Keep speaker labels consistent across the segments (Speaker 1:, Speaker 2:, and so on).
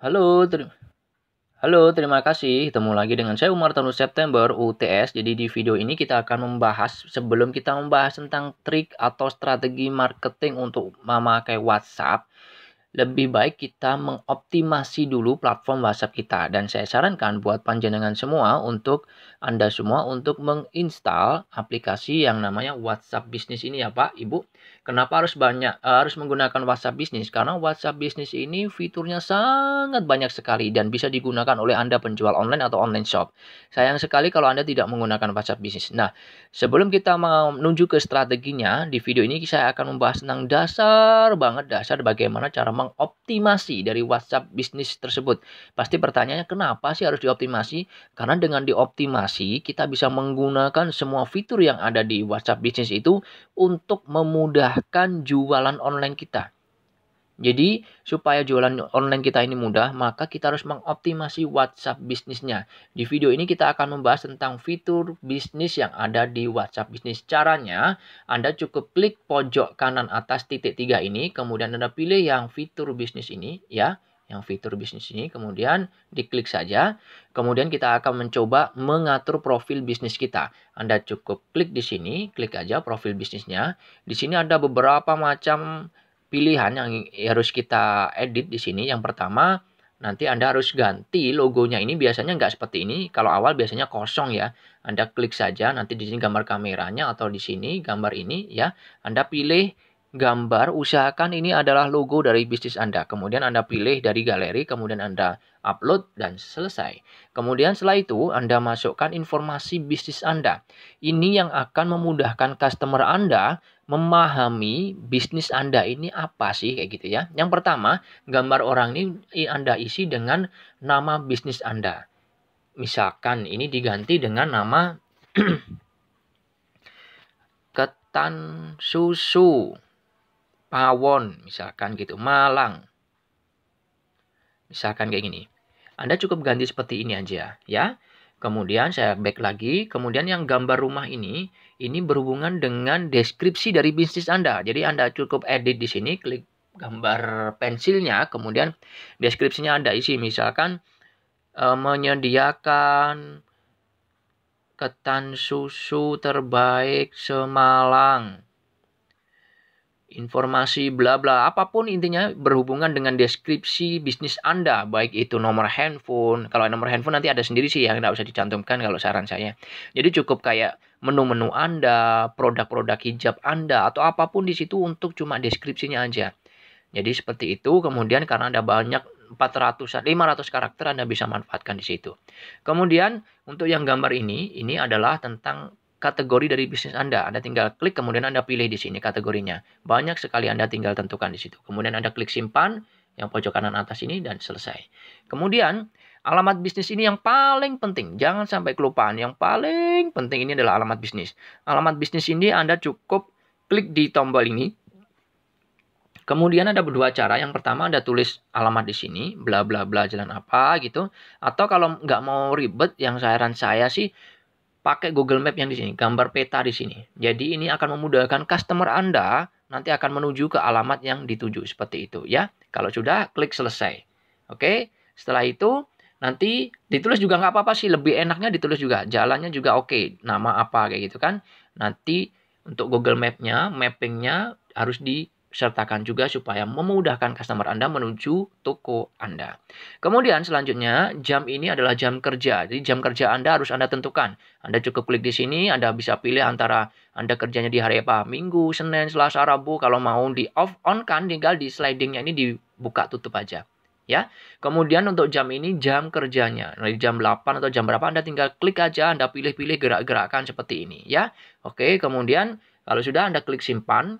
Speaker 1: Halo, terima kasih. Ketemu lagi dengan saya Umar Tanu September UTS. Jadi di video ini kita akan sebelum kita membahas tentang trik atau strategi marketing untuk memakai WhatsApp, lebih baik kita mengoptimasi dulu platform WhatsApp kita. Dan saya sarankan buat panjenengan semua Anda semua untuk menginstal aplikasi yang namanya WhatsApp Business ini ya Pak, Ibu. Kenapa harus menggunakan WhatsApp Business? Karena WhatsApp Business ini fiturnya sangat banyak sekali dan bisa digunakan oleh Anda penjual online atau online shop. Sayang sekali kalau Anda tidak menggunakan WhatsApp Business. Nah, sebelum kita menuju ke strateginya, di video ini saya akan membahas tentang dasar bagaimana cara mengoptimasi dari WhatsApp bisnis tersebut. Pasti pertanyaannya kenapa sih harus dioptimasi? Karena dengan dioptimasi, kita bisa menggunakan semua fitur yang ada di WhatsApp bisnis itu untuk memudahkan jualan online kita. Jadi, supaya jualan online kita ini mudah, maka kita harus mengoptimasi WhatsApp bisnisnya. Di video ini kita akan membahas tentang fitur bisnis yang ada di WhatsApp bisnis. Caranya, Anda cukup klik pojok kanan atas titik 3 ini, kemudian Anda pilih yang fitur bisnis ini, ya. Yang fitur bisnis ini, kemudian diklik saja. Kemudian kita akan mencoba mengatur profil bisnis kita. Anda cukup klik di sini, klik aja profil bisnisnya. Di sini ada beberapa macam pilihan yang harus kita edit di sini. Yang pertama, nanti Anda harus ganti logonya ini. Biasanya nggak seperti ini. Kalau awal biasanya kosong ya. Anda klik saja, nanti di sini gambar kameranya atau di sini gambar ini ya. Anda pilih gambar, usahakan ini adalah logo dari bisnis Anda. Kemudian Anda pilih dari galeri, kemudian Anda upload dan selesai. Kemudian setelah itu Anda masukkan informasi bisnis Anda. Ini yang akan memudahkan customer Anda memahami bisnis Anda ini apa sih kayak gitu ya. Yang pertama, gambar orang ini Anda isi dengan nama bisnis Anda. Misalkan ini diganti dengan nama Ketan Susu Pawon, misalkan gitu, Malang. Misalkan kayak gini. Anda cukup ganti seperti ini aja ya. Kemudian saya back lagi, kemudian yang gambar rumah ini berhubungan dengan deskripsi dari bisnis Anda. Jadi Anda cukup edit di sini, klik gambar pensilnya, kemudian deskripsinya Anda isi. Misalkan menyediakan ketan susu terbaik Semalang. Informasi bla bla, apapun intinya berhubungan dengan deskripsi bisnis Anda, baik itu nomor handphone. Kalau nomor handphone nanti ada sendiri sih yang nggak usah dicantumkan kalau saran saya. Jadi cukup kayak menu-menu Anda, produk-produk hijab Anda, atau apapun di situ untuk cuma deskripsinya aja. Jadi seperti itu, kemudian karena ada banyak 500 karakter Anda bisa manfaatkan di situ. Kemudian untuk yang gambar ini adalah tentang kategori dari bisnis Anda. Anda tinggal klik, kemudian Anda pilih di sini kategorinya. Banyak sekali Anda tinggal tentukan di situ. Kemudian Anda klik simpan, yang pojok kanan atas ini, dan selesai. Kemudian, alamat bisnis ini yang paling penting. Jangan sampai kelupaan. Yang paling penting ini adalah alamat bisnis. Alamat bisnis ini Anda cukup klik di tombol ini. Kemudian ada dua cara. Yang pertama Anda tulis alamat di sini, bla bla bla jalan apa gitu. Atau kalau nggak mau ribet, yang saran saya sih pakai Google Map yang di sini, gambar peta di sini. Jadi ini akan memudahkan customer Anda nanti akan menuju ke alamat yang dituju seperti itu ya. Kalau sudah klik selesai. Oke, setelah itu nanti ditulis juga nggak apa-apa sih, lebih enaknya ditulis juga. Jalannya juga oke, nama apa kayak gitu kan. Nanti untuk Google Map-nya, mapping-nya harus disertakan juga supaya memudahkan customer Anda menuju toko Anda. Kemudian selanjutnya, jam ini adalah jam kerja. Jadi jam kerja Anda harus Anda tentukan. Anda cukup klik di sini, Anda bisa pilih antara Anda kerjanya di hari apa? Minggu, Senin, Selasa, Rabu. Kalau mau di off on kan, tinggal di slidingnya ini dibuka tutup aja. Ya. Kemudian untuk jam ini jam kerjanya. Dari jam 8 atau jam berapa Anda tinggal klik aja, Anda pilih-pilih gerak-gerakan seperti ini ya. Oke, kemudian kalau sudah Anda klik simpan.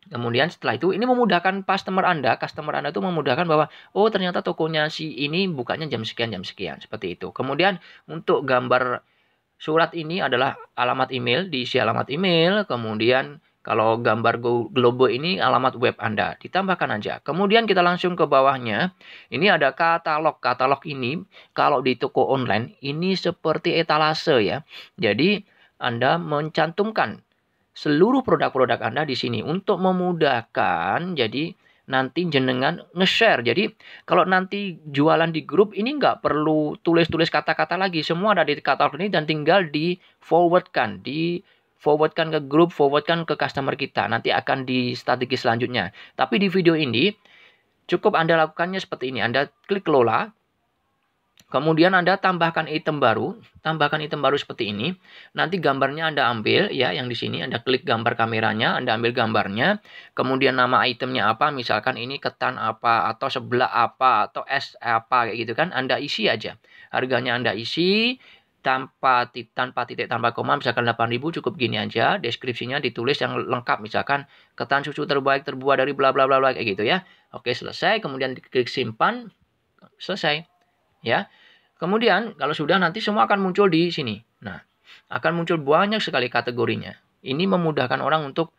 Speaker 1: Kemudian setelah itu ini memudahkan customer Anda itu memudahkan bahwa oh ternyata tokonya si ini bukanya jam sekian seperti itu. Kemudian untuk gambar surat ini adalah alamat email, diisi alamat email, kemudian kalau gambar globo ini alamat web Anda, ditambahkan aja. Kemudian kita langsung ke bawahnya, ini ada katalog. Katalog ini kalau di toko online ini seperti etalase ya. Jadi Anda mencantumkan seluruh produk-produk Anda di sini untuk memudahkan. Jadi nanti jenengan nge-share. Jadi kalau nanti jualan di grup ini nggak perlu tulis-tulis kata-kata lagi, semua ada di katalog ini dan tinggal di forwardkan ke grup, forwardkan ke customer kita. Nanti akan di strategi selanjutnya. Tapi di video ini cukup Anda lakukannya seperti ini. Anda klik kelola. Kemudian Anda tambahkan item baru seperti ini. Nanti gambarnya Anda ambil ya, yang di sini Anda klik gambar kameranya, Anda ambil gambarnya. Kemudian nama itemnya apa, misalkan ini ketan apa, atau sebelah apa, atau es apa, kayak gitu kan. Anda isi aja. Harganya Anda isi tanpa titik, tanpa koma, misalkan 8.000 cukup gini aja. Deskripsinya ditulis yang lengkap, misalkan ketan susu terbaik terbuat dari bla bla bla bla, kayak gitu ya. Oke, selesai. Kemudian klik simpan. Selesai. Ya. Kemudian kalau sudah nanti semua akan muncul di sini. Nah, akan muncul banyak sekali kategorinya. Ini memudahkan orang untuk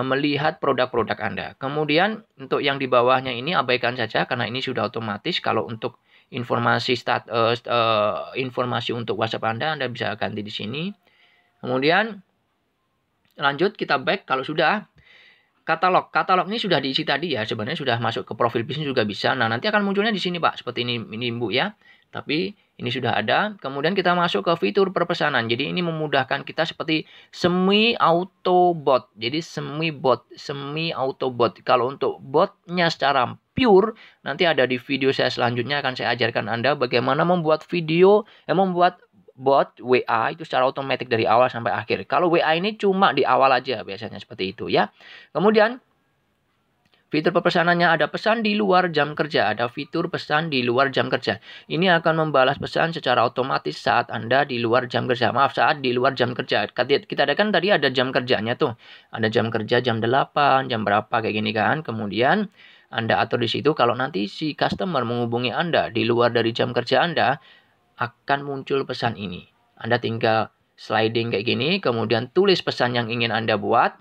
Speaker 1: melihat produk-produk Anda. Kemudian untuk yang di bawahnya ini abaikan saja karena ini sudah otomatis. Kalau untuk informasi informasi untuk WhatsApp Anda bisa ganti di sini. Kemudian lanjut kita back kalau sudah. Katalog ini sudah diisi tadi ya, sebenarnya sudah masuk ke profil bisnis juga bisa. Nah, nanti akan munculnya di sini Pak, seperti ini Bu ya. Tapi ini sudah ada. Kemudian kita masuk ke fitur perpesanan. Jadi ini memudahkan kita seperti semi auto bot. Jadi semi auto bot. Kalau untuk botnya secara pure, nanti ada di video saya selanjutnya akan saya ajarkan Anda bagaimana membuat video, membuat bot WA itu secara otomatis dari awal sampai akhir. Kalau WA ini cuma di awal aja biasanya seperti itu ya. Kemudian fitur pemesanannya ada pesan di luar jam kerja, ada fitur pesan di luar jam kerja. Ini akan membalas pesan secara otomatis saat Anda di luar jam kerja. Maaf, saat di luar jam kerja. Kita ada kan tadi ada jam kerjanya tuh. Ada jam kerja jam 8, jam berapa kayak gini kan. Kemudian Anda atur di situ kalau nanti si customer menghubungi Anda di luar dari jam kerja Anda, akan muncul pesan ini. Anda tinggal sliding kayak gini, kemudian tulis pesan yang ingin Anda buat,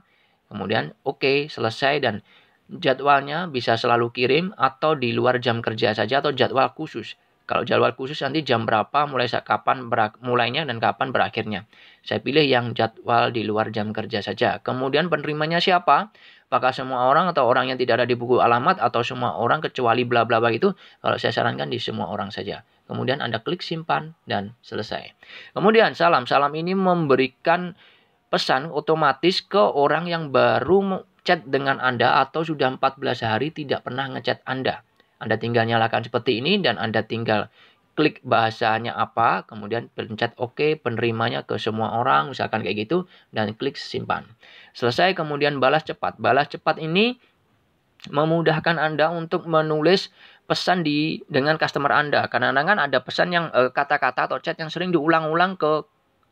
Speaker 1: kemudian oke, selesai, dan jadwalnya bisa selalu kirim atau di luar jam kerja saja atau jadwal khusus. Kalau jadwal khusus nanti jam berapa, kapan mulainya dan kapan berakhirnya. Saya pilih yang jadwal di luar jam kerja saja. Kemudian penerimanya siapa? Apakah semua orang atau orang yang tidak ada di buku alamat atau semua orang kecuali bla bla bla itu? Kalau saya sarankan di semua orang saja. Kemudian Anda klik simpan dan selesai. Kemudian salam ini memberikan pesan otomatis ke orang yang baru chat dengan Anda atau sudah 14 hari tidak pernah ngechat Anda. Anda tinggal nyalakan seperti ini dan Anda tinggal klik bahasanya apa, kemudian pencet OK, penerimanya ke semua orang, misalkan kayak gitu, dan klik simpan. Selesai, kemudian balas cepat. Balas cepat ini memudahkan Anda untuk menulis pesan dengan customer Anda. Kadang-kadang ada pesan yang kata-kata atau chat yang sering diulang-ulang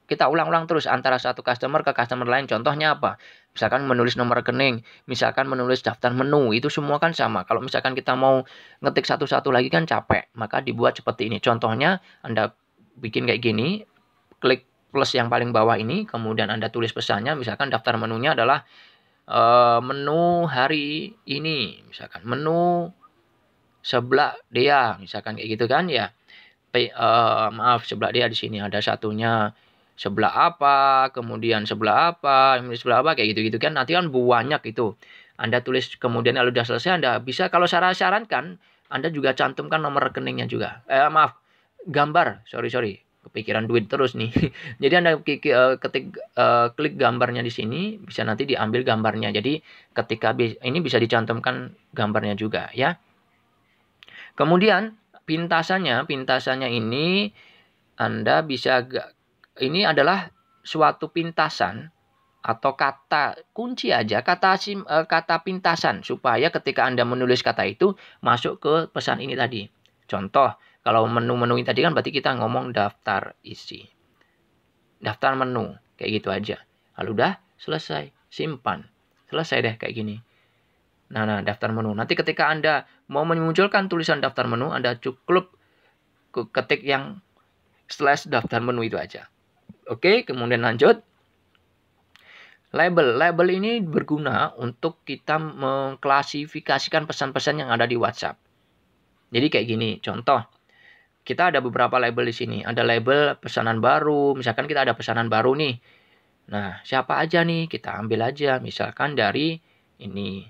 Speaker 1: kita ulang-ulang terus antara satu customer ke customer lain. Contohnya apa? Misalkan menulis nomor rekening, misalkan menulis daftar menu, itu semua kan sama. Kalau misalkan kita mau ngetik satu-satu lagi kan capek, maka dibuat seperti ini. Contohnya Anda bikin kayak gini, klik plus yang paling bawah ini, kemudian Anda tulis pesannya, misalkan daftar menunya adalah menu hari ini, misalkan menu sebelah dia, misalkan kayak gitu kan ya. Maaf, sebelah dia di sini ada satunya sebelah apa, kemudian sebelah apa, kayak gitu-gitu kan. Nanti kan banyak itu. Anda tulis, kemudian kalau sudah selesai Anda bisa, kalau sarankan Anda juga cantumkan nomor rekeningnya juga. Maaf, gambar, sorry. Kepikiran duit terus nih. Jadi Anda klik gambarnya di sini, bisa nanti diambil gambarnya. Jadi ketika ini bisa dicantumkan gambarnya juga ya. Kemudian pintasannya ini Anda bisa, ini adalah suatu pintasan atau kata kunci aja, kata pintasan supaya ketika Anda menulis kata itu masuk ke pesan ini tadi. Contoh, kalau menu-menu ini tadi kan berarti kita ngomong daftar isi. Daftar menu, kayak gitu aja. Lalu udah selesai, simpan. Selesai deh kayak gini. Nah, daftar menu. Nanti ketika Anda mau memunculkan tulisan daftar menu, Anda cukup ketik yang / daftar menu itu aja. Oke, kemudian lanjut. Label ini berguna untuk kita mengklasifikasikan pesan-pesan yang ada di WhatsApp. Jadi kayak gini, contoh. Kita ada beberapa label di sini. Ada label pesanan baru, misalkan kita ada pesanan baru nih. Nah, siapa aja nih? Kita ambil aja, misalkan dari ini.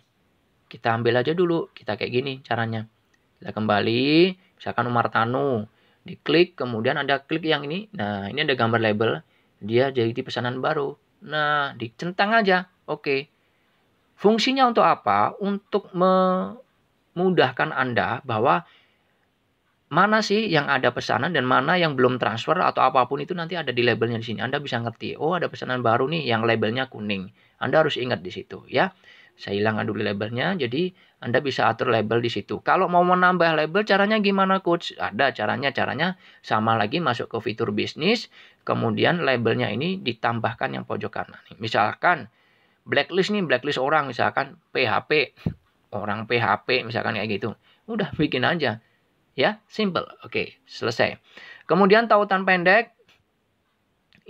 Speaker 1: kita ambil aja dulu. Kita kayak gini caranya. Kita kembali, misalkan Umar Tanu. Diklik, kemudian ada klik yang ini. Nah, ini ada gambar label. Dia jadi pesanan baru. Nah, dicentang aja. Oke. Fungsinya untuk apa? Untuk memudahkan Anda bahwa mana sih yang ada pesanan dan mana yang belum transfer atau apapun itu nanti ada di labelnya di sini. Anda bisa ngerti, oh ada pesanan baru nih yang labelnya kuning. Anda harus ingat di situ ya. Saya hilangkan dulu labelnya, jadi Anda bisa atur label di situ. Kalau mau menambah label, caranya gimana coach? Ada caranya sama lagi masuk ke fitur bisnis, kemudian labelnya ini ditambahkan yang pojok kanan. Misalkan blacklist nih, blacklist orang, misalkan PHP, orang PHP misalkan kayak gitu. Udah bikin aja. Ya, simple. Oke, selesai. Kemudian tautan pendek.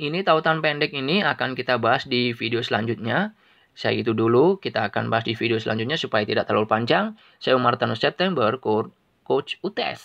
Speaker 1: Ini tautan pendek ini akan kita bahas di video selanjutnya. Saya itu dulu, kita akan bahas di video selanjutnya supaya tidak terlalu panjang. Saya Umar Tanu September, Coach UTS.